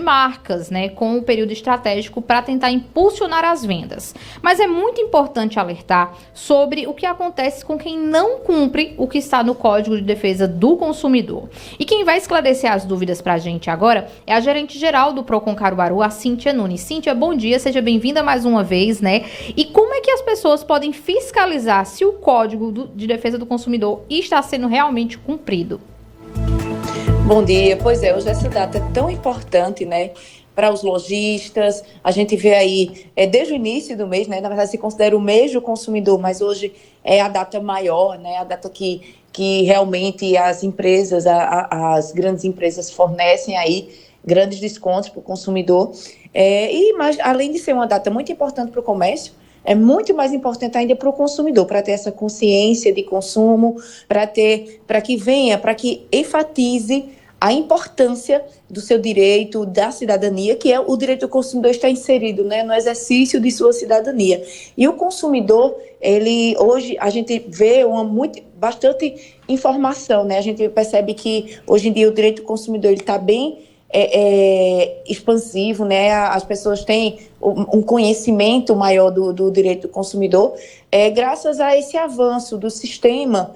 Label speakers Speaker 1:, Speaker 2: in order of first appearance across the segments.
Speaker 1: marcas, né, com o período estratégico para tentar impulsionar as vendas. Mas é muito importante alertar sobre o que acontece com quem não cumpre o que está no Código de Defesa do Consumidor. E quem vai esclarecer as dúvidas para a gente agora é a gerente-geral do Procon Caruaru, a Cíntia Nunes. Cíntia, bom dia, seja bem-vinda mais uma vez, né? E como é que as pessoas podem fiscalizar se o Código de Defesa do Consumidor está sendo realmente cumprido?
Speaker 2: Bom dia, pois é, hoje essa data é tão importante, né, para os lojistas. A gente vê aí, desde o início do mês, né, na verdade se considera o mês do consumidor, mas hoje é a data maior, né, a data que realmente as empresas, as grandes empresas fornecem aí grandes descontos para o consumidor. Mas além de ser uma data muito importante para o comércio, é muito mais importante ainda para o consumidor, para ter essa consciência de consumo, para que enfatize a importância do seu direito, da cidadania, que é o direito do consumidor estar inserido, né, no exercício de sua cidadania. E o consumidor, hoje a gente vê bastante informação, né? A gente percebe que hoje em dia o direito do consumidor está bem expansivo, né? As pessoas têm um conhecimento maior do direito do consumidor, graças a esse avanço do sistema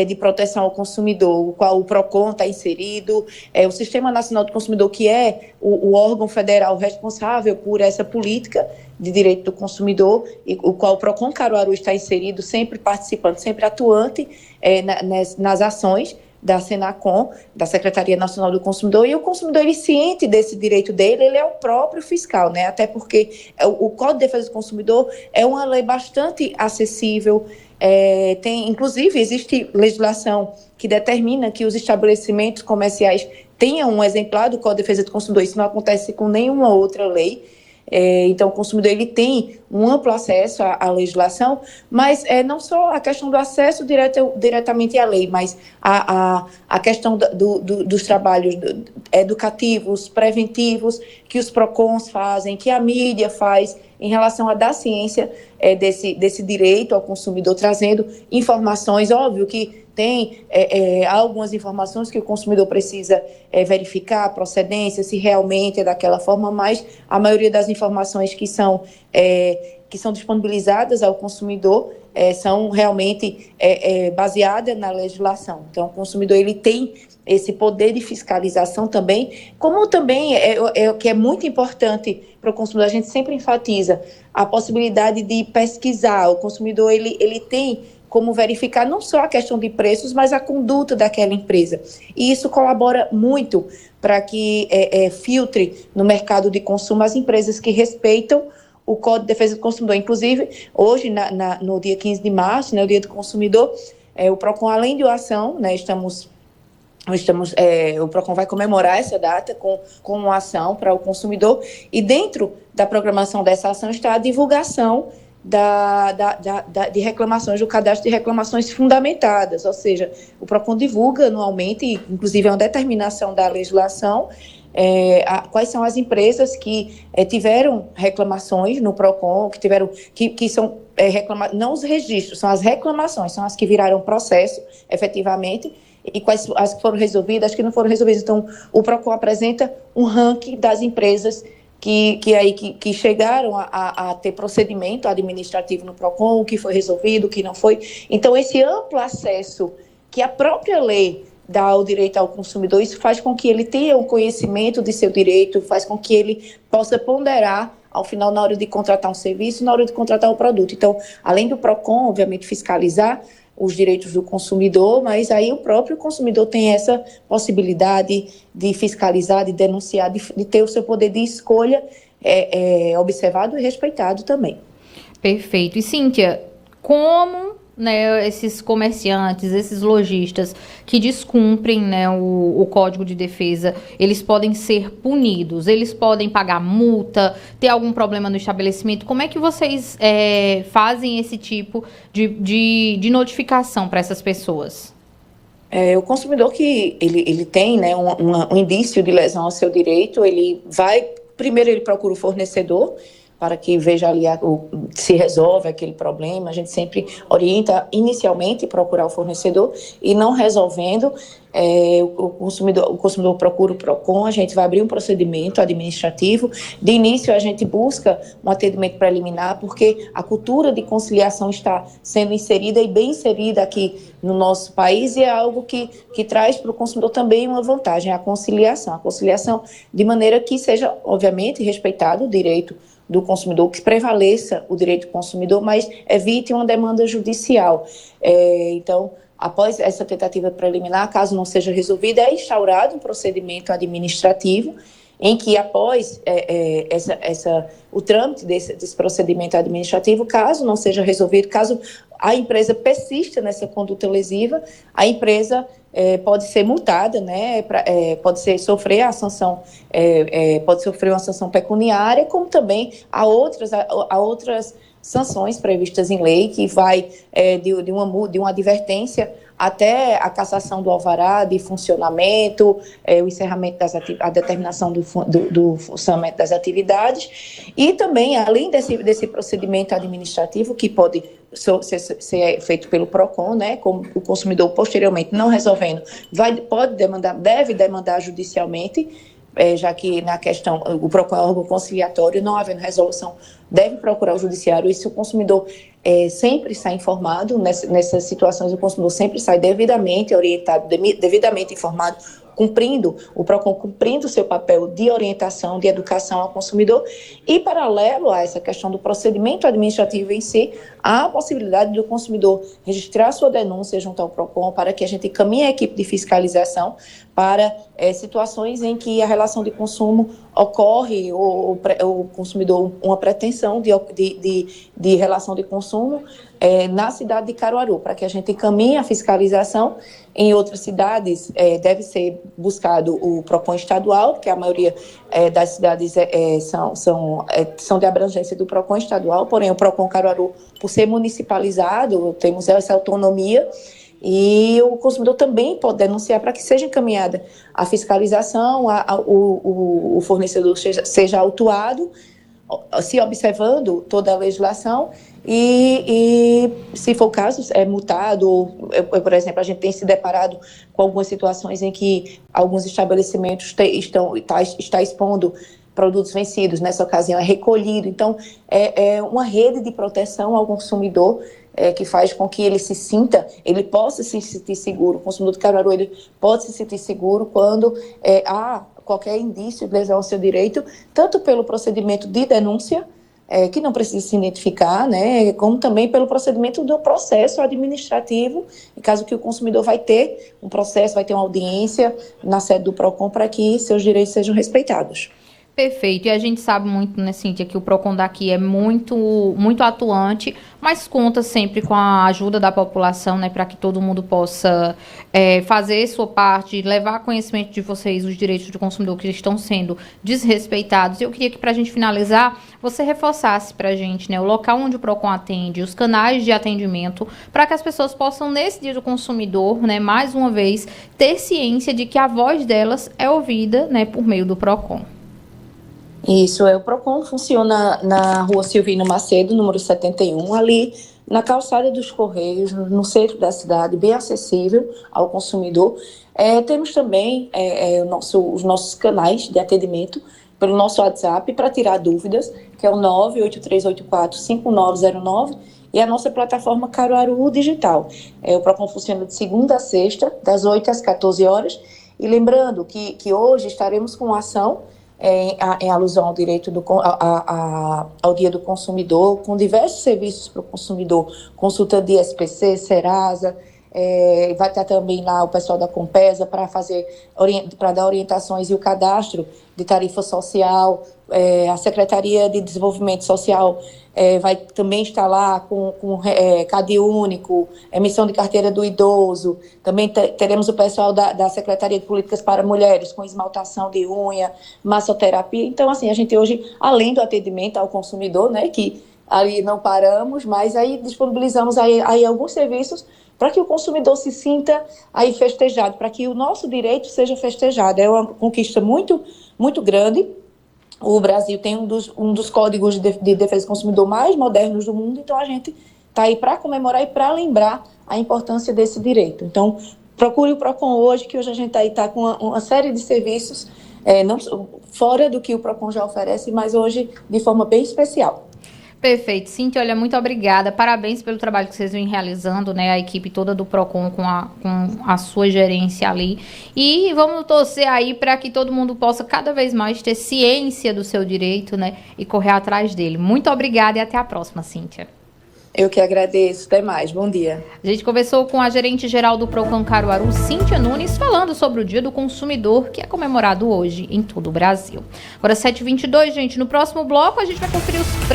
Speaker 2: de proteção ao consumidor, o qual o PROCON está inserido, o Sistema Nacional do Consumidor, que é o órgão federal responsável por essa política de direito do consumidor, e o qual o PROCON Caruaru está inserido, sempre participando, sempre atuante nas ações da Senacom, da Secretaria Nacional do Consumidor, e o consumidor, ele ciente desse direito dele, ele é o próprio fiscal, né? Até porque o Código de Defesa do Consumidor é uma lei bastante acessível, inclusive, existe legislação que determina que os estabelecimentos comerciais tenham um exemplar do Código de Defesa do Consumidor. Isso não acontece com nenhuma outra lei. Então, o consumidor, ele tem um amplo acesso à legislação, mas não só a questão do acesso diretamente à lei, mas a questão dos trabalhos educativos, preventivos, que os PROCONs fazem, que a mídia faz em relação a dar ciência desse direito ao consumidor, trazendo informações. Óbvio que tem algumas informações que o consumidor precisa verificar a procedência, se realmente é daquela forma, mas a maioria das informações que são disponibilizadas ao consumidor são realmente baseadas na legislação. Então, o consumidor, ele tem esse poder de fiscalização também, como também que é muito importante para o consumidor, a gente sempre enfatiza a possibilidade de pesquisar. O consumidor, ele tem como verificar não só a questão de preços, mas a conduta daquela empresa. E isso colabora muito para que filtre no mercado de consumo as empresas que respeitam o Código de Defesa do Consumidor. Inclusive, hoje, no dia 15 de março, né, o Dia do Consumidor, o PROCON, além de ação, né, o PROCON vai comemorar essa data com uma ação para o consumidor, e dentro da programação dessa ação está a divulgação de reclamações, do cadastro de reclamações fundamentadas, ou seja, o PROCON divulga anualmente, inclusive é uma determinação da legislação, quais são as empresas que tiveram reclamações no PROCON, que são não os registros, são as reclamações, são as que viraram processo, efetivamente, e quais as que foram resolvidas, as que não foram resolvidas. Então, o PROCON apresenta um ranking das empresas que chegaram a ter procedimento administrativo no PROCON, o que foi resolvido, o que não foi. Então, esse amplo acesso que a própria lei dá ao direito ao consumidor, isso faz com que ele tenha um conhecimento de seu direito, faz com que ele possa ponderar, ao final, na hora de contratar um serviço, na hora de contratar um produto. Então, além do PROCON, obviamente, fiscalizar os direitos do consumidor, mas aí o próprio consumidor tem essa possibilidade de fiscalizar, de denunciar, de ter o seu poder de escolha observado e respeitado também.
Speaker 1: Perfeito. E, Cíntia, como, né, esses comerciantes, esses lojistas que descumprem, né, o Código de Defesa, eles podem ser punidos? Eles podem pagar multa, ter algum problema no estabelecimento? Como é que vocês fazem esse tipo de notificação para essas pessoas?
Speaker 2: O consumidor que ele tem, né, um indício de lesão ao seu direito, primeiro ele procura o fornecedor, para que veja ali se resolve aquele problema. A gente sempre orienta inicialmente procurar o fornecedor e não resolvendo, o consumidor procura o PROCON, a gente vai abrir um procedimento administrativo. De início, a gente busca um atendimento preliminar, porque a cultura de conciliação está sendo inserida e bem inserida aqui no nosso país, e é algo que traz para o consumidor também uma vantagem, a conciliação de maneira que seja, obviamente, respeitado o direito do consumidor, que prevaleça o direito do consumidor, mas evite uma demanda judicial. Então, após essa tentativa preliminar, caso não seja resolvida, é instaurado um procedimento administrativo em que, após o trâmite desse procedimento administrativo, caso não seja resolvido, caso a empresa persista nessa conduta lesiva, a empresa pode ser multada, né? Pode sofrer a sanção, pode sofrer uma sanção pecuniária, como também há outras sanções previstas em lei, que vai de uma advertência até a cassação do alvará de funcionamento, o encerramento a determinação do funcionamento das atividades, e também, além desse procedimento administrativo, que pode ser feito pelo PROCON, né, como o consumidor posteriormente não resolvendo, deve demandar judicialmente, já que na questão, o PROCON é órgão conciliatório, não havendo resolução, deve procurar o judiciário. E se o consumidor sempre sai informado, nessas situações o consumidor sempre sai devidamente orientado, devidamente informado, o PROCON cumprindo o seu papel de orientação, de educação ao consumidor, e paralelo a essa questão do procedimento administrativo em si, há a possibilidade do consumidor registrar sua denúncia junto ao PROCON, para que a gente encaminhe a equipe de fiscalização para situações em que a relação de consumo ocorre, ou o consumidor, uma pretensão de relação de consumo na cidade de Caruaru, para que a gente encaminhe a fiscalização. Em outras cidades, deve ser buscado o PROCON estadual, porque a maioria das cidades são de abrangência do PROCON estadual, porém o PROCON Caruaru, por ser municipalizado, temos essa autonomia, e o consumidor também pode denunciar para que seja encaminhada a fiscalização, o fornecedor seja autuado, se observando toda a legislação, e se for o caso, é multado. Por exemplo, a gente tem se deparado com algumas situações em que alguns estabelecimentos está expondo produtos vencidos, nessa ocasião é recolhido. Então, é uma rede de proteção ao consumidor, que faz com que ele possa se sentir seguro. O consumidor de Caruaru, ele pode se sentir seguro quando há qualquer indício de lesão ao seu direito, tanto pelo procedimento de denúncia, que não precisa se identificar, né, como também pelo procedimento do processo administrativo, em caso que o consumidor vai ter um processo, vai ter uma audiência na sede do PROCON para que seus direitos sejam respeitados.
Speaker 1: Perfeito, e a gente sabe muito, né, Cíntia, que o PROCON daqui é muito, muito atuante, mas conta sempre com a ajuda da população, né, para que todo mundo possa fazer sua parte, levar a conhecimento de vocês os direitos do consumidor que estão sendo desrespeitados. Eu queria que, para a gente finalizar, você reforçasse para a gente, né, o local onde o PROCON atende, os canais de atendimento, para que as pessoas possam, nesse Dia do Consumidor, né, mais uma vez, ter ciência de que a voz delas é ouvida, né, por meio do PROCON.
Speaker 2: Isso, o PROCON funciona na rua Silvino Macedo, número 71, ali na calçada dos Correios, no centro da cidade, bem acessível ao consumidor. Temos também os nossos canais de atendimento pelo nosso WhatsApp para tirar dúvidas, que é o 983845909, e a nossa plataforma Caruaru Digital. O PROCON funciona de segunda a sexta, das 8 às 14 horas, e lembrando que hoje estaremos com ação em alusão ao direito ao Dia do Consumidor, com diversos serviços para o consumidor, consulta de SPC, Serasa, vai estar também lá o pessoal da Compesa para dar orientações e o cadastro de tarifa social. A Secretaria de Desenvolvimento Social vai também estar lá com CAD único, emissão de carteira do idoso. Também teremos o pessoal da Secretaria de Políticas para Mulheres, com esmaltação de unha, massoterapia. Então, assim, a gente hoje, além do atendimento ao consumidor, né, que ali não paramos, mas aí disponibilizamos aí alguns serviços para que o consumidor se sinta aí festejado, para que o nosso direito seja festejado. É uma conquista muito, muito grande, O Brasil tem um dos códigos de defesa do consumidor mais modernos do mundo, então a gente está aí para comemorar e para lembrar a importância desse direito. Então, procure o PROCON hoje, que hoje a gente está com uma série de serviços não, fora do que o PROCON já oferece, mas hoje de forma bem especial.
Speaker 1: Perfeito. Cíntia, olha, muito obrigada. Parabéns pelo trabalho que vocês vêm realizando, né? A equipe toda do PROCON com a sua gerência ali. E vamos torcer aí para que todo mundo possa cada vez mais ter ciência do seu direito, né? E correr atrás dele. Muito obrigada e até a próxima, Cíntia.
Speaker 2: Eu que agradeço. Até mais. Bom dia.
Speaker 1: A gente conversou com a gerente-geral do PROCON Caruaru, Cíntia Nunes, falando sobre o Dia do Consumidor, que é comemorado hoje em todo o Brasil. Agora, 7h22, gente. No próximo bloco, a gente vai conferir os